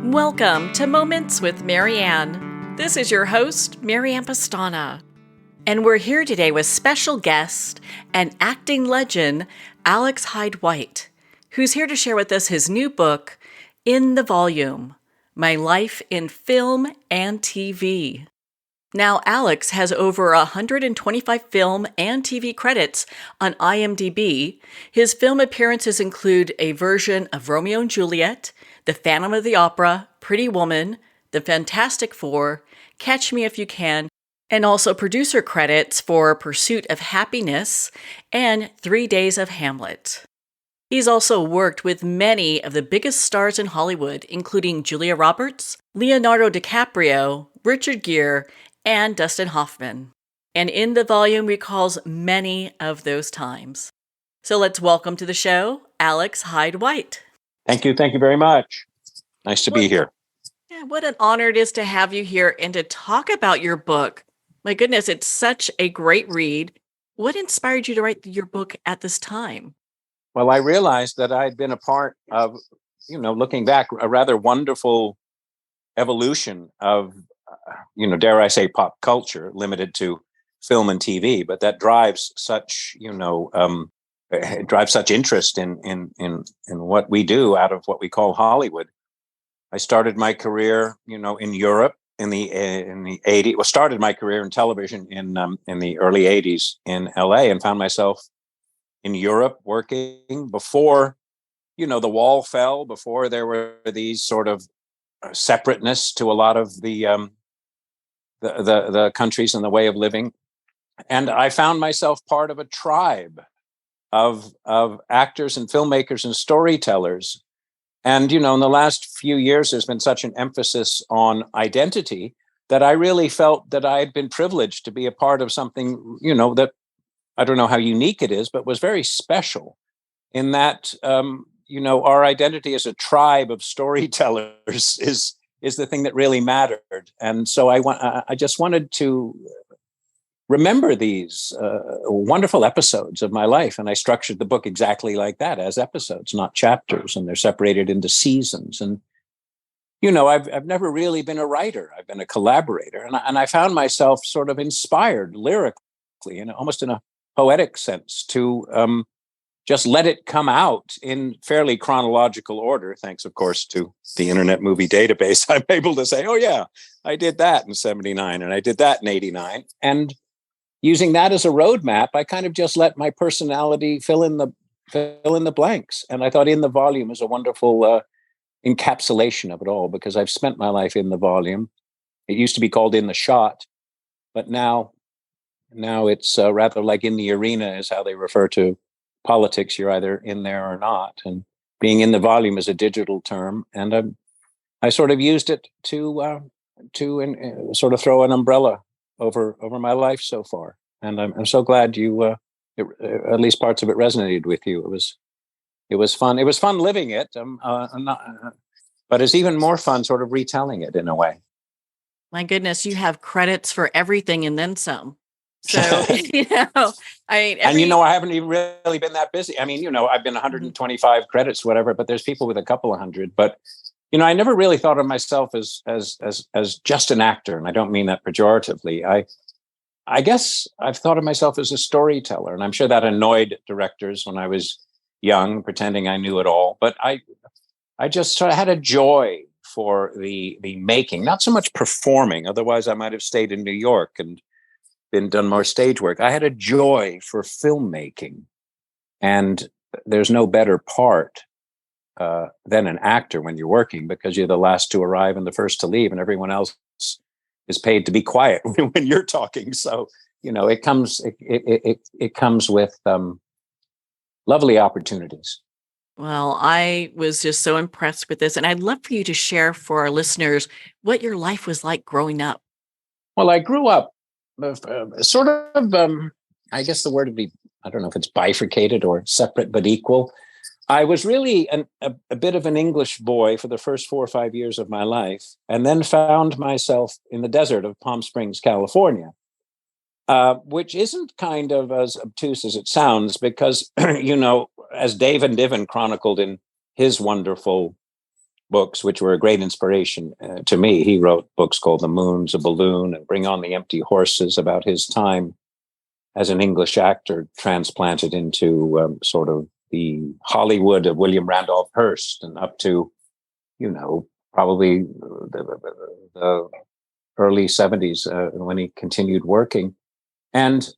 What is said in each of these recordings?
Welcome to Moments with Marianne. This is your host, Marianne Pastana. And we're here today with special guest and acting legend, Alex Hyde-White, who's here to share with us his new book, In the Volume, My Life in Film and TV. Now, Alex has over 125 film and TV credits on IMDb. His film appearances include a version of Romeo and Juliet, The Phantom of the Opera, Pretty Woman, The Fantastic Four, Catch Me If You Can, and also producer credits for Pursuit of Happiness and 3 Days of Hamlet. He's also worked with many of the biggest stars in Hollywood, including Julia Roberts, Leonardo DiCaprio, Richard Gere, and Dustin Hoffman. And In the Volume recalls many of those times. So let's welcome to the show, Alex Hyde-White. Thank you. Thank you very much. Nice to be here. Yeah, what an honor it is to have you here and to talk about your book. My goodness, it's such a great read. What inspired you to write your book at this time? Well, I realized that I'd been a part of, looking back, a rather wonderful evolution of, dare I say, pop culture, limited to film and TV, but that drives such, it drives such interest in what we do out of what we call Hollywood. I started my career, in Europe in the 80s. Well, started my career in television in the early 80s in LA, and found myself in Europe working before, the wall fell, before there were these sort of separateness to a lot of the countries and the way of living. And I found myself part of a tribe of actors and filmmakers and storytellers. And, in the last few years, there's been such an emphasis on identity that I really felt that I had been privileged to be a part of something, that I don't know how unique it is, but was very special in that, our identity as a tribe of storytellers is the thing that really mattered. And so I just wanted to remember these wonderful episodes of my life. And I structured the book exactly like that, as episodes, not chapters. And they're separated into seasons. And, I've never really been a writer. I've been a collaborator. And I found myself sort of inspired lyrically, almost in a poetic sense, to just let it come out in fairly chronological order. Thanks, of course, to the Internet Movie Database. I'm able to say, oh, yeah, I did that in 79 and I did that in 89. And using that as a roadmap, I kind of just let my personality fill in the blanks. And I thought In the Volume is a wonderful encapsulation of it all, because I've spent my life in the volume. It used to be called In the Shot, but now it's rather like In the Arena is how they refer to politics. You're either in there or not. And being in the volume is a digital term. And I sort of used it to sort of throw an umbrella over my life so far. And I'm so glad at least parts of it resonated with you. It was fun. It was fun living it. But it's even more fun sort of retelling it in a way. My goodness, you have credits for everything and then some. So, I haven't even really been that busy. I mean, I've been 125 credits, whatever, but there's people with a couple of hundred. But, I never really thought of myself as just an actor. And I don't mean that pejoratively. I guess I've thought of myself as a storyteller. And I'm sure that annoyed directors when I was young, pretending I knew it all. But I just sort of had a joy for the making, not so much performing. Otherwise, I might have stayed in New York and done more stage work. I had a joy for filmmaking, and there's no better part than an actor when you're working, because you're the last to arrive and the first to leave, and everyone else is paid to be quiet when you're talking. So it comes with lovely opportunities. Well, I was just so impressed with this, and I'd love for you to share for our listeners what your life was like growing up. Well, I grew up sort of, I guess the word would be, I don't know if it's bifurcated or separate but equal. I was really a bit of an English boy for the first 4 or 5 years of my life, and then found myself in the desert of Palm Springs, California, which isn't kind of as obtuse as it sounds, because, as Dave and Niven chronicled in his wonderful books, which were a great inspiration to me. He wrote books called The Moon's a Balloon and Bring on the Empty Horses, about his time as an English actor transplanted into sort of the Hollywood of William Randolph Hearst, and up to, probably the early 70s when he continued working. And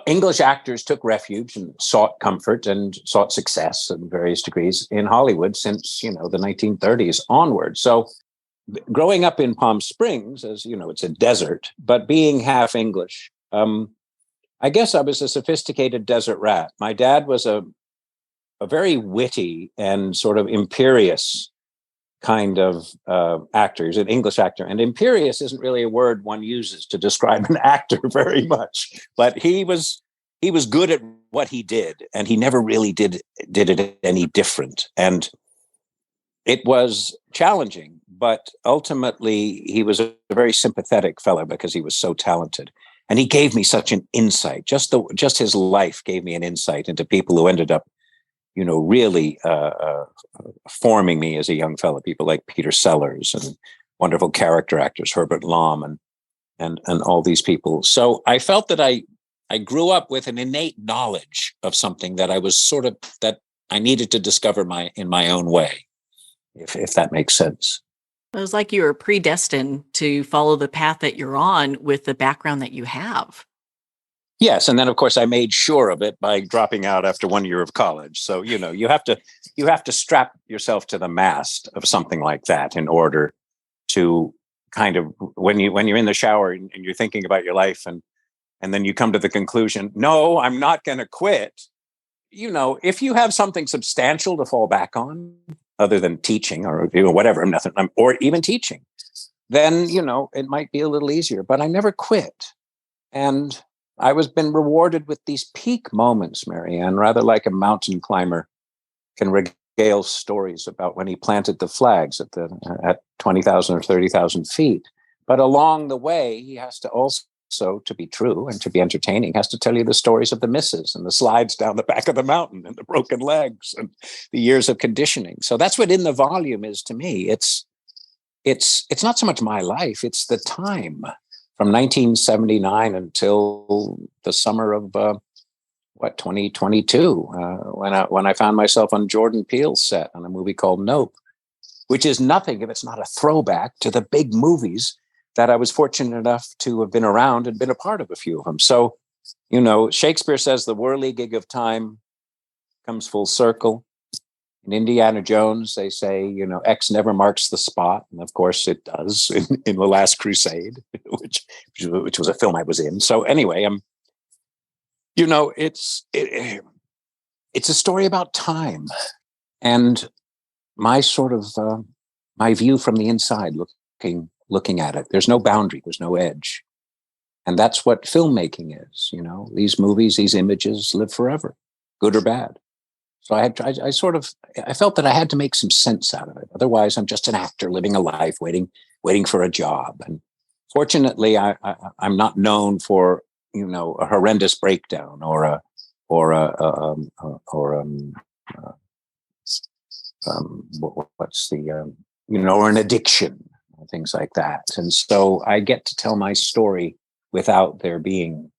English actors took refuge and sought comfort and sought success in various degrees in Hollywood since, the 1930s onward. So growing up in Palm Springs, as you know, it's a desert, but being half English, I guess I was a sophisticated desert rat. My dad was a very witty and sort of imperious kind of actor. He's an English actor, and imperious isn't really a word one uses to describe an actor very much. But he was good at what he did, and he never really did it any different. And it was challenging, but ultimately he was a very sympathetic fellow because he was so talented. And he gave me such an insight. Just his life gave me an insight into people who ended up, really forming me as a young fellow. People like Peter Sellers and wonderful character actors, Herbert Lom and all these people. So I felt that I grew up with an innate knowledge of something that that I needed to discover in my own way, if that makes sense. It was like you were predestined to follow the path that you're on with the background that you have. Yes, and then of course I made sure of it by dropping out after 1 year of college. So you have to strap yourself to the mast of something like that in order to kind of, when you're in the shower and you're thinking about your life and then you come to the conclusion, no, I'm not going to quit. If you have something substantial to fall back on, other than teaching or whatever, or even teaching, then it might be a little easier. But I never quit, and I was been rewarded with these peak moments, Marianne, rather like a mountain climber can regale stories about when he planted the flags at 20,000 or 30,000 feet. But along the way, he has to also, to be true and to be entertaining, has to tell you the stories of the misses and the slides down the back of the mountain and the broken legs and the years of conditioning. So that's what In the Volume is to me. It's not so much my life, it's the time from 1979 until the summer of 2022, when I found myself on Jordan Peele's set on a movie called Nope, which is nothing if it's not a throwback to the big movies that I was fortunate enough to have been around and been a part of a few of them. So, Shakespeare says the whirligig of time comes full circle. In Indiana Jones, they say, X never marks the spot. And of course it does in The Last Crusade, which was a film I was in. So anyway, it's a story about time and my sort of, my view from the inside looking at it. There's no boundary, there's no edge. And that's what filmmaking is, these movies, these images live forever, good or bad. So I felt that I had to make some sense out of it. Otherwise, I'm just an actor living a life, waiting for a job. And fortunately, I'm not known for, a horrendous breakdown or an addiction, things like that. And so I get to tell my story without there being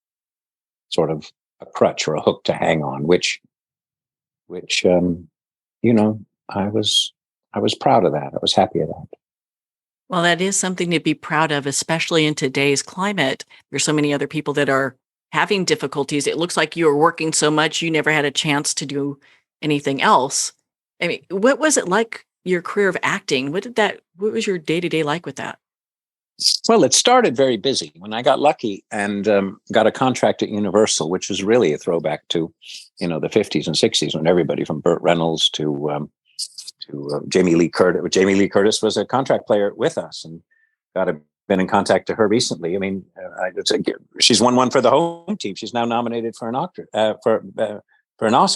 sort of a crutch or a hook to hang on, which I was proud of that. I was happy of that. Well, that is something to be proud of, especially in today's climate. There's so many other people that are having difficulties. It looks like you were working so much, you never had a chance to do anything else. I mean, what was it like, your career of acting? What was your day-to-day like with that? Well, it started very busy when I got lucky and got a contract at Universal, which was really a throwback to, the 50s and 60s when everybody from Burt Reynolds to Jamie Lee Curtis. Jamie Lee Curtis was a contract player with us, and been in contact to her recently. I mean, she's won one for the home team. She's now nominated for an Oscar,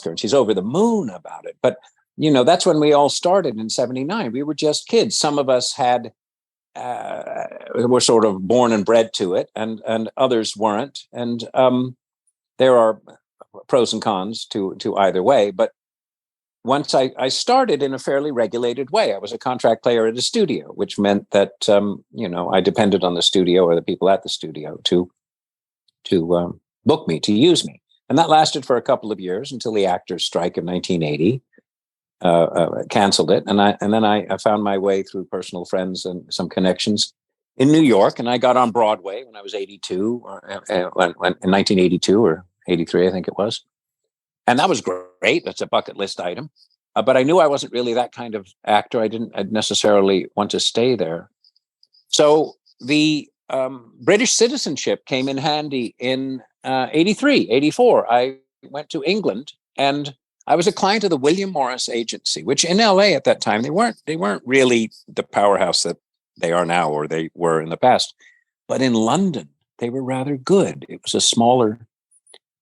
and she's over the moon about it. But that's when we all started in '79. We were just kids. Some of us were sort of born and bred to it, and others weren't. And there are pros and cons to either way. But once I started in a fairly regulated way. I was a contract player at a studio, which meant that I depended on the studio or the people at the studio to book me, to use me, and that lasted for a couple of years until the actors' strike of 1980 canceled it, and then I found my way through personal friends and some connections in New York, and I got on Broadway when I was 82, in 1982 or 83, I think it was. And that was great. That's a bucket list item. But I knew I wasn't really that kind of actor. I'd necessarily want to stay there. So the British citizenship came in handy in 83, 84. I went to England, and I was a client of the William Morris Agency, which in LA at that time, they weren't really the powerhouse that they are now, or they were in the past. But in London, they were rather good. It was a smaller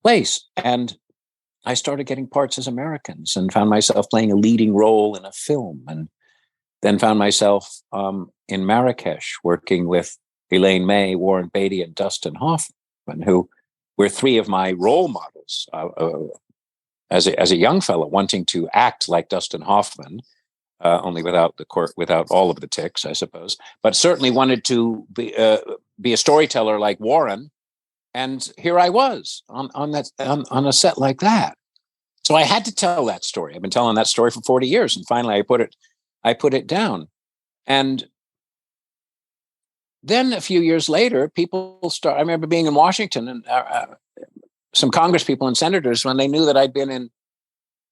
place. And I started getting parts as Americans and found myself playing a leading role in a film, and then found myself in Marrakesh working with Elaine May, Warren Beatty, and Dustin Hoffman, who were three of my role models as a young fellow wanting to act like Dustin Hoffman, only without all of the tics, I suppose, but certainly wanted to be a storyteller like Warren. And here I was on a set like that. So I had to tell that story. I've been telling that story for 40 years, and finally I put it down. And then a few years later, I remember being in Washington, and some Congress people and senators, when they knew that I'd been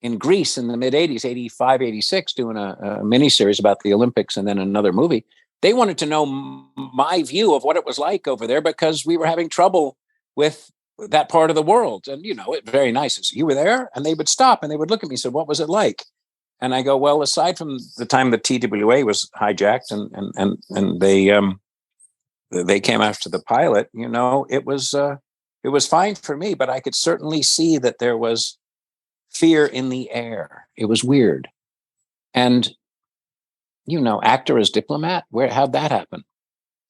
in Greece in the mid 80s, 85, 86, doing a miniseries about the Olympics and then another movie, they wanted to know my view of what it was like over there, because we were having trouble with that part of the world. And, it's very nice. So, you were there? And they would stop and they would look at me and say, what was it like? And I go, well, aside from the time the TWA was hijacked and they came after the pilot, it was fine for me, but I could certainly see that there was fear in the air. It was weird. And, actor as diplomat, how'd that happen?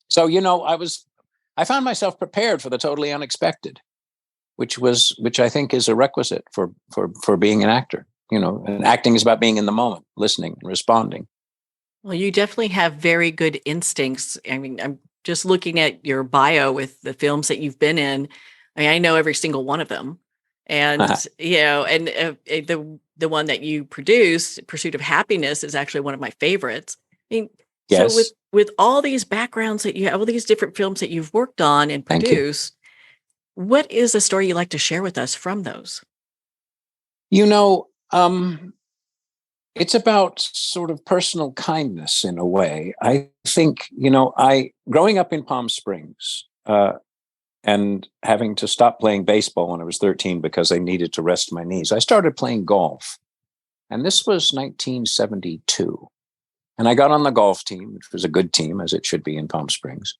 So, I found myself prepared for the totally unexpected, which I think is a requisite for being an actor. And acting is about being in the moment, listening and responding. Well, you definitely have very good instincts. I mean, I'm just looking at your bio with the films that you've been in. I mean, I know every single one of them. And, the one that you produced, Pursuit of Happiness, is actually one of my favorites. I mean, yes. So with all these backgrounds that you have, all these different films that you've worked on and produced, what is a story you'd like to share with us from those? It's about sort of personal kindness in a way. I think, growing up in Palm Springs and having to stop playing baseball when I was 13 because I needed to rest my knees, I started playing golf. And this was 1972. And I got on the golf team, which was a good team, as it should be in Palm Springs.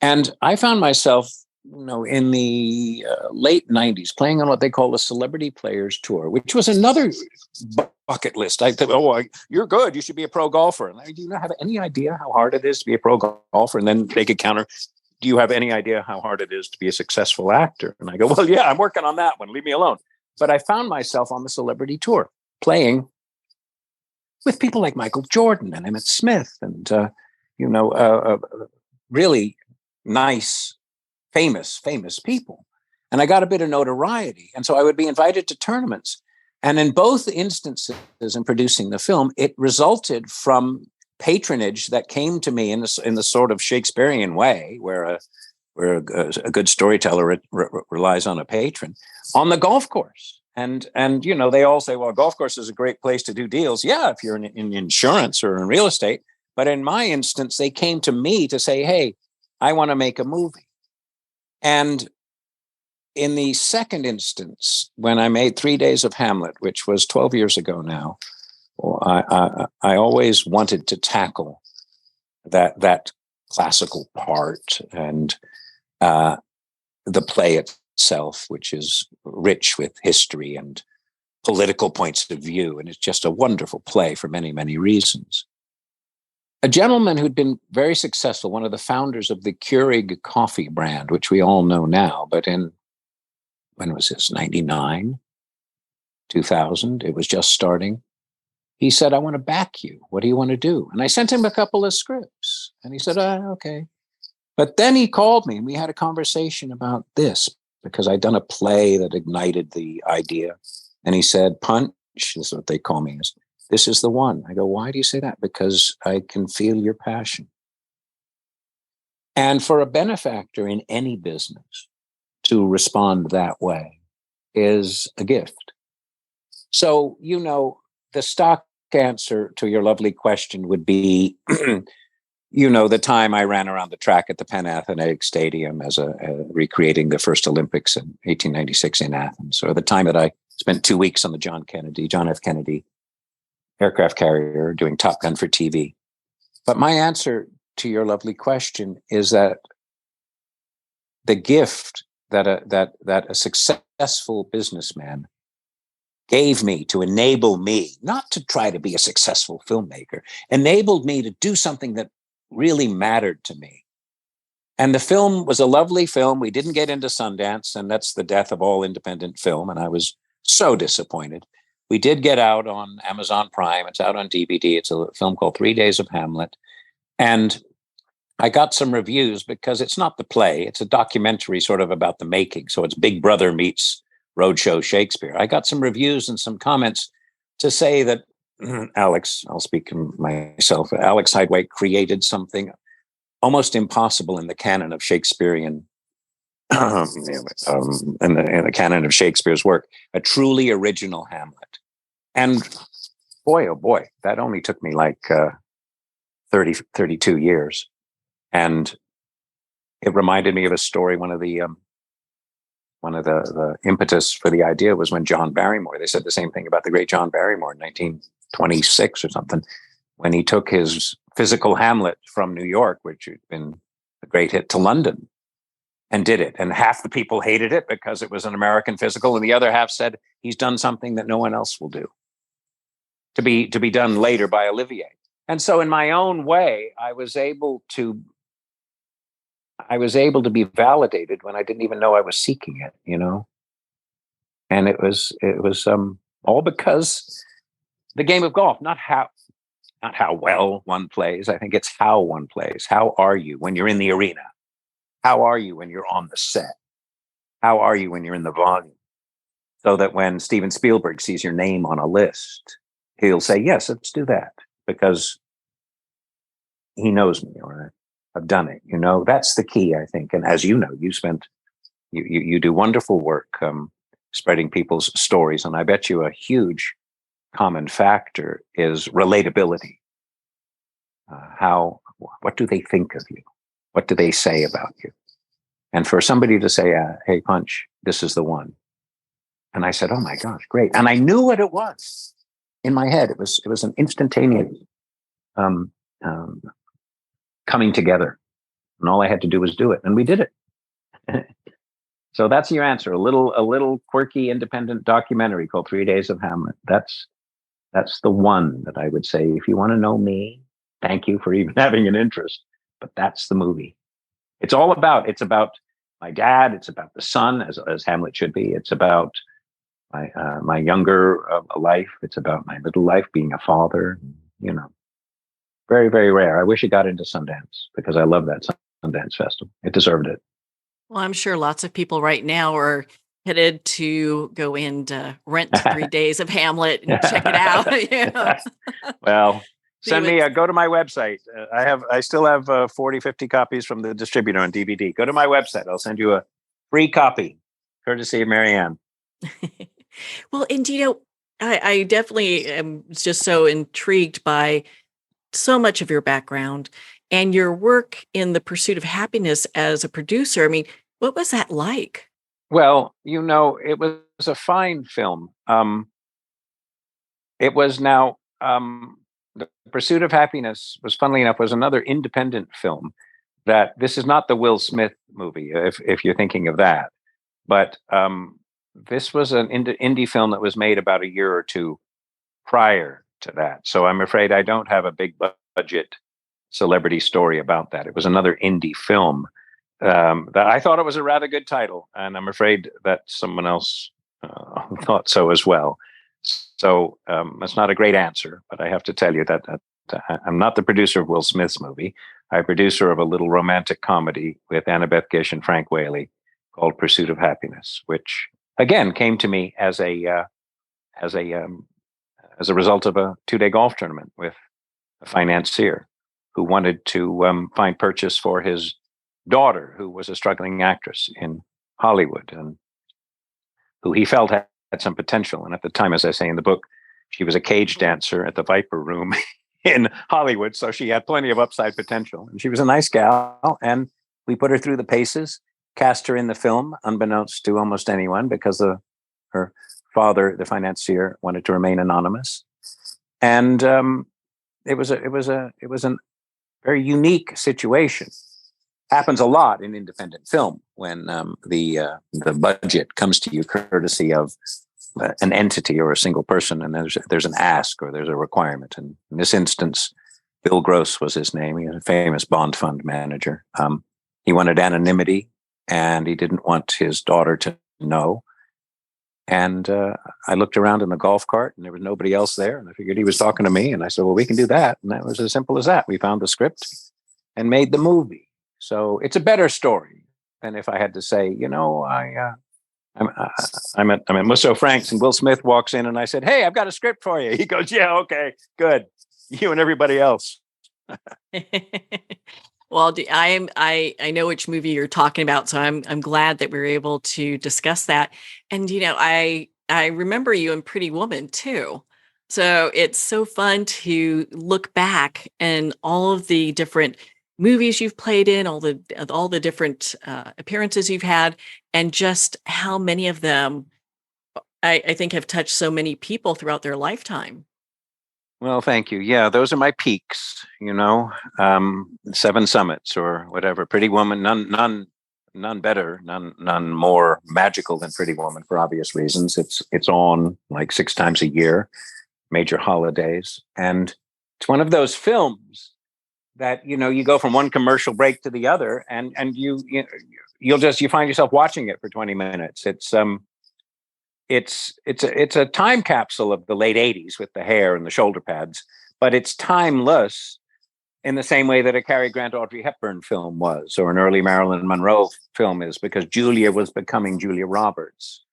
And I found myself, in the late 90s, playing on what they call the Celebrity Players Tour, which was another bucket list. I thought, you're good. You should be a pro golfer. And do you have any idea how hard it is to be a pro golfer? And then they could counter, do you have any idea how hard it is to be a successful actor? And I go, well, yeah, I'm working on that one. Leave me alone. But I found myself on the Celebrity Tour playing with people like Michael Jordan and Emmett Smith and, really nice, famous people. And I got a bit of notoriety. And so I would be invited to tournaments. And in both instances in producing the film, it resulted from patronage that came to me in the sort of Shakespearean way, where a good storyteller relies on a patron, on the golf course. And they all say, well, a golf course is a great place to do deals. Yeah, if you're in insurance or in real estate. But in my instance, they came to me to say, hey, I want to make a movie. And in the second instance, when I made 3 Days of Hamlet, which was 12 years ago now, I always wanted to tackle that classical part and the play itself, which is rich with history and political points of view. And it's just a wonderful play for many, many reasons. A gentleman who'd been very successful, one of the founders of the Keurig coffee brand, which we all know now, but when was this, 99, 2000, it was just starting. he said, I want to back you. What do you want to do? And I sent him a couple of scripts. And he said, okay. But then he called me and we had a conversation about this because I'd done a play that ignited the idea. And he said, Punch, this is what they call me, is this is the one. I go, why do you say that? Because I can feel your passion. And for a benefactor in any business to respond that way is a gift. So, the stock answer to your lovely question would be, the time I ran around the track at the Panathenaic Stadium as recreating the first Olympics in 1896 in Athens, or the time that I spent 2 weeks on the John F. Kennedy aircraft carrier doing Top Gun for TV. But my answer to your lovely question is that the gift that a successful businessman gave me to enable me not to try to be a successful filmmaker, enabled me to do something that really mattered to me. And the film was a lovely film. We didn't get into Sundance, and that's the death of all independent film. And I was so disappointed. We did get out on Amazon Prime. It's out on DVD. It's a film called 3 Days of Hamlet. And I got some reviews because it's not the play. It's a documentary sort of about the making. So it's Big Brother meets Roadshow Shakespeare. I got some reviews and some comments to say that Alex, I'll speak for myself, Alex Hyde-White created something almost impossible in the canon of Shakespearean, in the canon of Shakespeare's work, a truly original Hamlet. And boy, oh boy, that only took me like 32 years. And it reminded me of a story. One of the impetus for the idea was when John Barrymore, they said the same thing about the great John Barrymore in 1926 or something, when he took his physical Hamlet from New York, which had been a great hit, to London and did it. And half the people hated it because it was an American physical, and the other half said he's done something that no one else will do, to be done later by Olivier. And so in my own way, I was able to be validated when I didn't even know I was seeking it, And it was all because the game of golf, not how well one plays. I think it's how one plays. How are you when you're in the arena? How are you when you're on the set? How are you when you're in the volume? So that when Steven Spielberg sees your name on a list, he'll say, yes, let's do that, because he knows me, or I've done it. That's the key, I think. And as you know, you do wonderful work spreading people's stories. And I bet you a huge common factor is relatability. What do they think of you? What do they say about you? And for somebody to say, hey, Punch, this is the one. And I said, oh my gosh, great. And I knew what it was in my head. It was an instantaneous coming together. And all I had to do was do it. And we did it. So that's your answer. A little quirky independent documentary called 3 Days of Hamlet. That's the one that I would say, if you want to know me, thank you for even having an interest. But that's the movie. It's about my dad. It's about the son, as Hamlet should be. It's about my younger life. It's about my middle life, being a father. Very, very rare. I wish it got into Sundance, because I love that Sundance Festival. It deserved it. Well, I'm sure lots of people right now are headed to go and rent 3 days of Hamlet and check it out. Well, send me, go to my website. I still have 40, 50 copies from the distributor on DVD. Go to my website. I'll send you a free copy, courtesy of Marianne. Well, and I definitely am just so intrigued by so much of your background and your work in the pursuit of happiness as a producer. I mean, what was that like? Well, it was a fine film. It was now, The Pursuit of Happiness funnily enough, was another independent film. That this is not the Will Smith movie, if you're thinking of that. But this was an indie film that was made about a year or two prior to that. So I'm afraid I don't have a big budget celebrity story about that. It was another indie film that I thought it was a rather good title, and I'm afraid that someone else thought so as well. So that's not a great answer, but I have to tell you that I'm not the producer of Will Smith's movie. I'm a producer of a little romantic comedy with Annabeth Gish and Frank Whaley called Pursuit of Happiness, which again came to me as a as a result of a 2-day golf tournament with a financier who wanted to find purchase for his daughter, who was a struggling actress in Hollywood and who he felt had some potential. And at the time, as I say in the book, she was a cage dancer at the Viper Room in Hollywood. So she had plenty of upside potential. And she was a nice gal. And we put her through the paces, cast her in the film, unbeknownst to almost anyone, because her father, the financier, wanted to remain anonymous. And it was a very unique situation. Happens a lot in independent film when the budget comes to you courtesy of an entity or a single person, and there's an ask or there's a requirement. And in this instance, Bill Gross was his name. He was a famous bond fund manager. He wanted anonymity, and he didn't want his daughter to know. And I looked around in the golf cart, and there was nobody else there. And I figured he was talking to me, and I said, "Well, we can do that." And that was as simple as that. We found the script and made the movie. So it's a better story than if I had to say, I'm at Musso Franks and Will Smith walks in and I said, "Hey, I've got a script for you." He goes, "Yeah, okay, good. You and everybody else." Well, I know which movie you're talking about, so I'm glad that we were able to discuss that. And I remember you in Pretty Woman too. So it's so fun to look back and all of the different movies you've played in, all the different appearances you've had, and just how many of them I think have touched so many people throughout their lifetime. Well, thank you. Yeah, those are my peaks, 7 summits or whatever. Pretty Woman, none better, none more magical than Pretty Woman for obvious reasons. It's on like 6 times a year, major holidays. And it's one of those films that, you go from one commercial break to the other and you find yourself watching it for 20 minutes. It's a time capsule of the late 80s with the hair and the shoulder pads, but it's timeless in the same way that a Cary Grant, Audrey Hepburn film was, or an early Marilyn Monroe film is, because Julia was becoming Julia Roberts.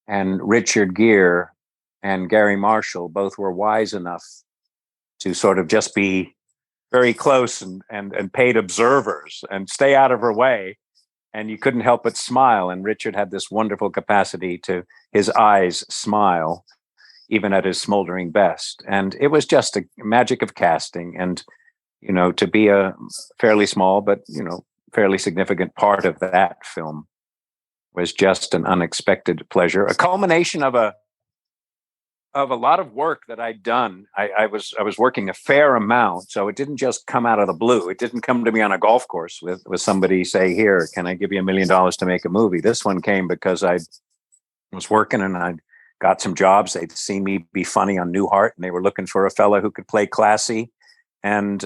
And Richard Gere and Gary Marshall both were wise enough to sort of just be very close and paid observers and stay out of her way. And you couldn't help but smile. And Richard had this wonderful capacity to his eyes smile, even at his smoldering best. And it was just a magic of casting. And, to be a fairly small, but, fairly significant part of that film was just an unexpected pleasure, a culmination of a lot of work that I'd done. I was working a fair amount, so it didn't just come out of the blue. It didn't come to me on a golf course with somebody say, "Here, can I give you $1 million to make a movie?" This one came because I was working and I'd got some jobs. They'd seen me be funny on Newhart, and they were looking for a fella who could play classy and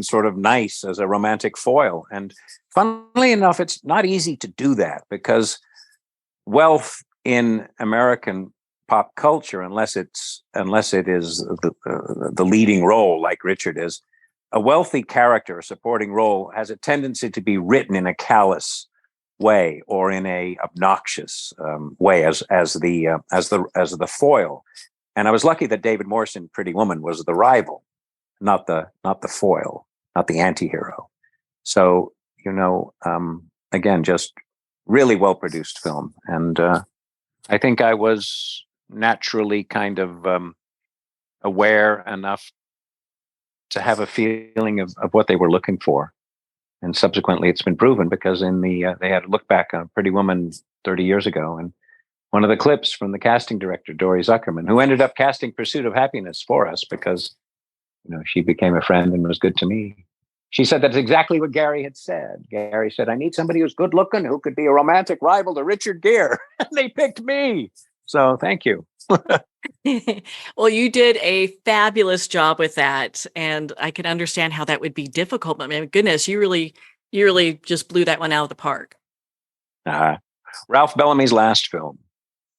sort of nice as a romantic foil. And funnily enough, it's not easy to do that, because wealth in American pop culture, unless it is the leading role like Richard is, a wealthy character, a supporting role, has a tendency to be written in a callous way or in a obnoxious way as the foil. And I was lucky that David Morse in Pretty Woman was the rival, not the foil, not the anti-hero. So again, just really well produced film, and I think I was naturally kind of aware enough to have a feeling of what they were looking for. And subsequently it's been proven, because they had a look back on Pretty Woman 30 years ago, and one of the clips from the casting director, Dory Zuckerman, who ended up casting Pursuit of Happiness for us because she became a friend and was good to me. She said that's exactly what Gary had said. Gary said, "I need somebody who's good looking, who could be a romantic rival to Richard Gere." And they picked me. So thank you. Well, you did a fabulous job with that, and I can understand how that would be difficult. But my goodness, you really just blew that one out of the park. Ralph Bellamy's last film,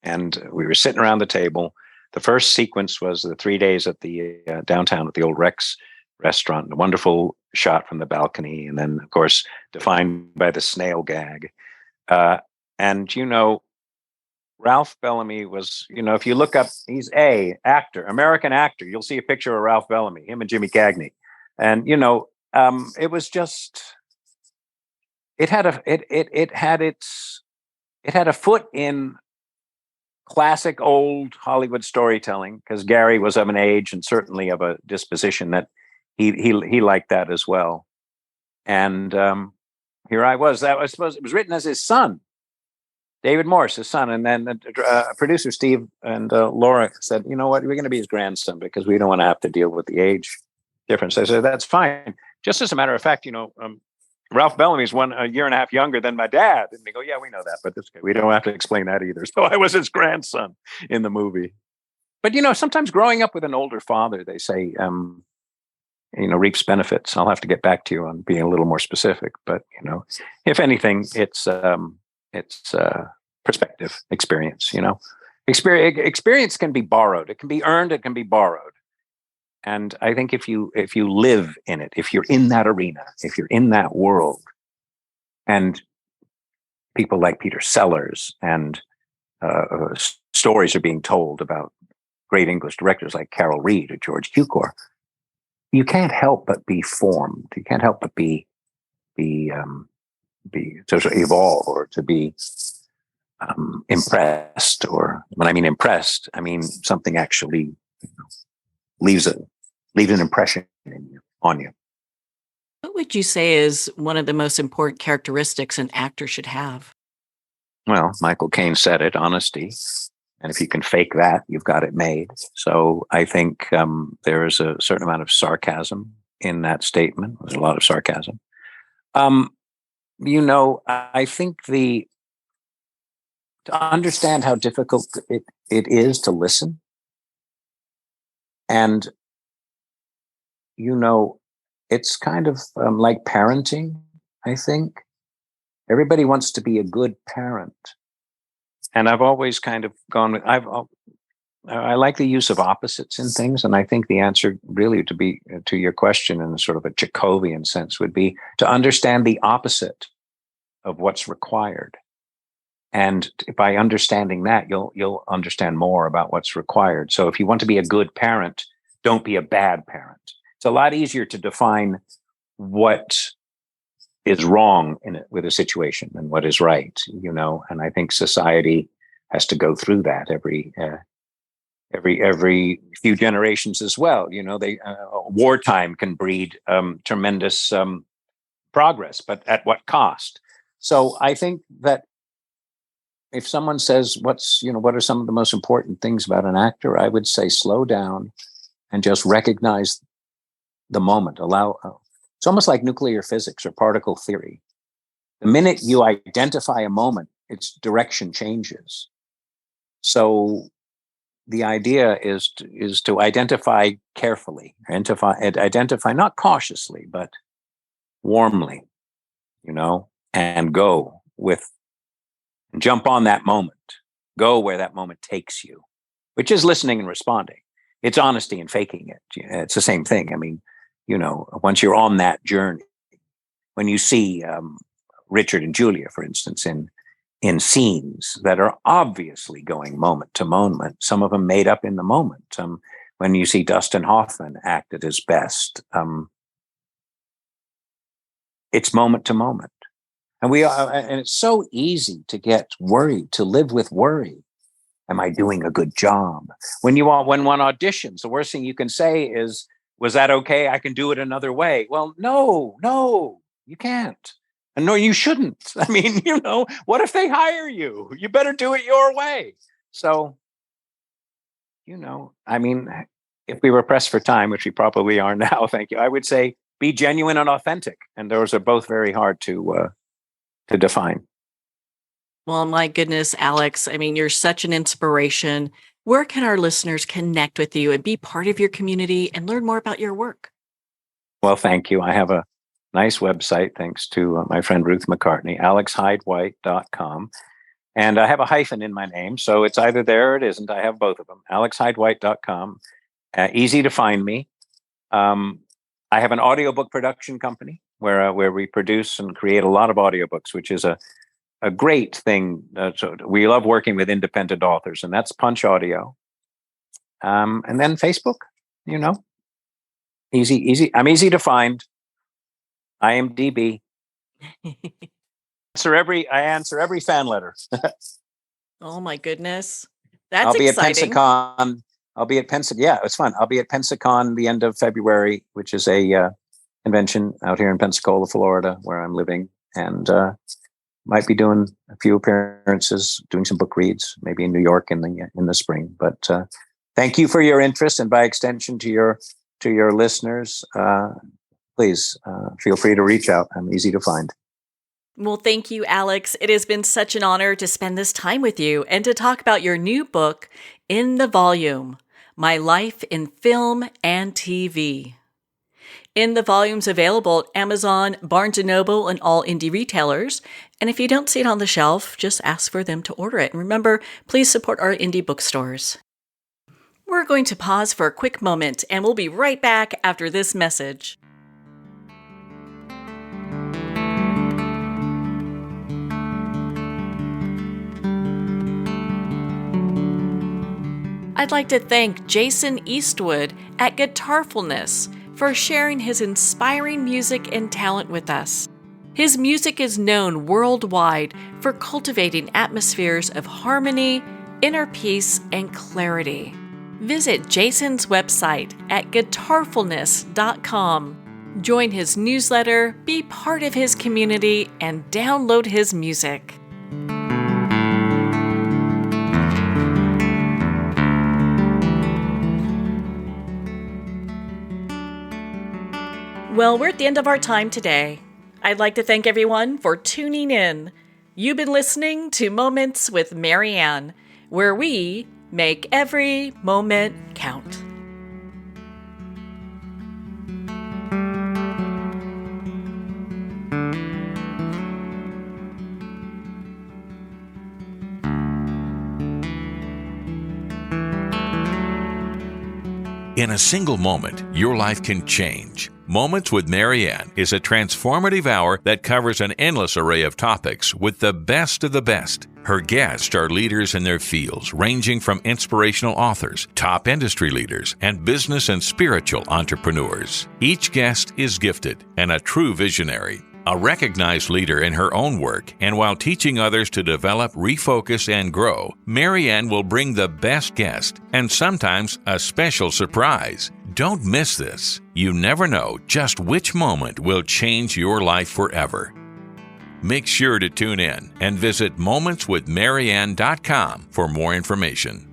and we were sitting around the table. the first sequence was the 3 days at the downtown at the old Rex restaurant, a wonderful shot from the balcony, and then of course defined by the snail gag. And Ralph Bellamy was, if you look up, he's a actor, American actor. You'll see a picture of Ralph Bellamy, him and Jimmy Cagney, and it was just, it had a foot in classic old Hollywood storytelling, because Gary was of an age and certainly of a disposition that he liked that as well. And here I was. I suppose it was written as his son, David Morse, his son, and then producer Steve and Laura said, "You know what? We're going to be his grandson because we don't want to have to deal with the age difference." I said, "That's fine." Just as a matter of fact, Ralph Bellamy's a year and a half younger than my dad. And they go, "Yeah, we know that, but we don't have to explain that either." So I was his grandson in the movie. But, sometimes growing up with an older father, they say, reaps benefits. I'll have to get back to you on being a little more specific. But, if anything, it's perspective, experience, Experience can be borrowed. It can be earned. It can be borrowed. And I think if you live in it, if you're in that arena, if you're in that world, and people like Peter Sellers and stories are being told about great English directors like Carol Reed or George Cukor, you can't help but be formed. You can't help but be to evolve or to be impressed. Or when I mean impressed, I mean something actually leaves an impression on you. What would you say is one of the most important characteristics an actor should have? Well, Michael Caine said it, honesty. And if you can fake that, you've got it made. So I think there is a certain amount of sarcasm in that statement. There's a lot of sarcasm. I think to understand how difficult it is to listen, and it's kind of like parenting. I think everybody wants to be a good parent, and I've always kind of gone with I like the use of opposites in things, and I think the answer really to your question in sort of a Chekhovian sense would be to understand the opposite of what's required. And by understanding that, you'll understand more about what's required. So if you want to be a good parent, don't be a bad parent. It's a lot easier to define what is wrong with a situation than what is right, and I think society has to go through that every few generations as well. Wartime can breed tremendous progress, but at what cost? So I think that if someone says, what are some of the most important things about an actor, I would say slow down and just recognize the moment. It's almost like nuclear physics or particle theory. The minute you identify a moment, its direction changes. So the idea is to identify carefully, identify not cautiously, but warmly, and jump on that moment, go where that moment takes you, which is listening and responding. It's honesty and faking it. It's the same thing. I mean, once you're on that journey, when you see Richard and Julia, for instance, in scenes that are obviously going moment to moment, some of them made up in the moment. When you see Dustin Hoffman act at his best, it's moment to moment. And it's so easy to get worried, to live with worry. Am I doing a good job? When one auditions, the worst thing you can say is, "Was that okay? I can do it another way." Well, no, you can't. And no, you shouldn't. I mean, what if they hire you? You better do it your way. So, I mean, if we were pressed for time, which we probably are now, thank you, I would say be genuine and authentic. And those are both very hard to define. Well, my goodness, Alex, I mean, you're such an inspiration. Where can our listeners connect with you and be part of your community and learn more about your work? Well, thank you. I have a nice website, thanks to my friend Ruth McCartney, alexhydewhite.com. And I have a hyphen in my name, so it's either there or it isn't. I have both of them. AlexHydeWhite.com. Easy to find me. I have an audiobook production company where we produce and create a lot of audiobooks, which is a great thing. So we love working with independent authors, and that's Punch Audio. And then Facebook, easy. I'm easy to find. IMDb. I answer every fan letter. Oh my goodness. That's I'll be exciting. at Pensacon. Yeah, it's fun. I'll be at Pensacon the end of February, which is a convention out here in Pensacola, Florida, where I'm living, and might be doing a few appearances, doing some book reads, maybe in New York in the spring. But thank you for your interest, and by extension to your listeners, please feel free to reach out. I'm easy to find. Well, thank you, Alex. It has been such an honor to spend this time with you and to talk about your new book, In the Volume, My Life in Film and TV. In the Volume's available at Amazon, Barnes & Noble, and all indie retailers. And if you don't see it on the shelf, just ask for them to order it. And remember, please support our indie bookstores. We're going to pause for a quick moment, and we'll be right back after this message. I'd like to thank Jason Eastwood at Guitarfulness for sharing his inspiring music and talent with us. His music is known worldwide for cultivating atmospheres of harmony, inner peace, and clarity. Visit Jason's website at guitarfulness.com. Join his newsletter, be part of his community, and download his music. Well, we're at the end of our time today. I'd like to thank everyone for tuning in. You've been listening to Moments with Marianne, where we make every moment count. In a single moment, your life can change. Moments with Marianne is a transformative hour that covers an endless array of topics with the best of the best. Her guests are leaders in their fields, ranging from inspirational authors, top industry leaders, and business and spiritual entrepreneurs. Each guest is gifted and a true visionary, a recognized leader in her own work, and while teaching others to develop, refocus, and grow, Marianne will bring the best guest and sometimes a special surprise. Don't miss this. You never know just which moment will change your life forever. Make sure to tune in and visit momentswithmarianne.com for more information.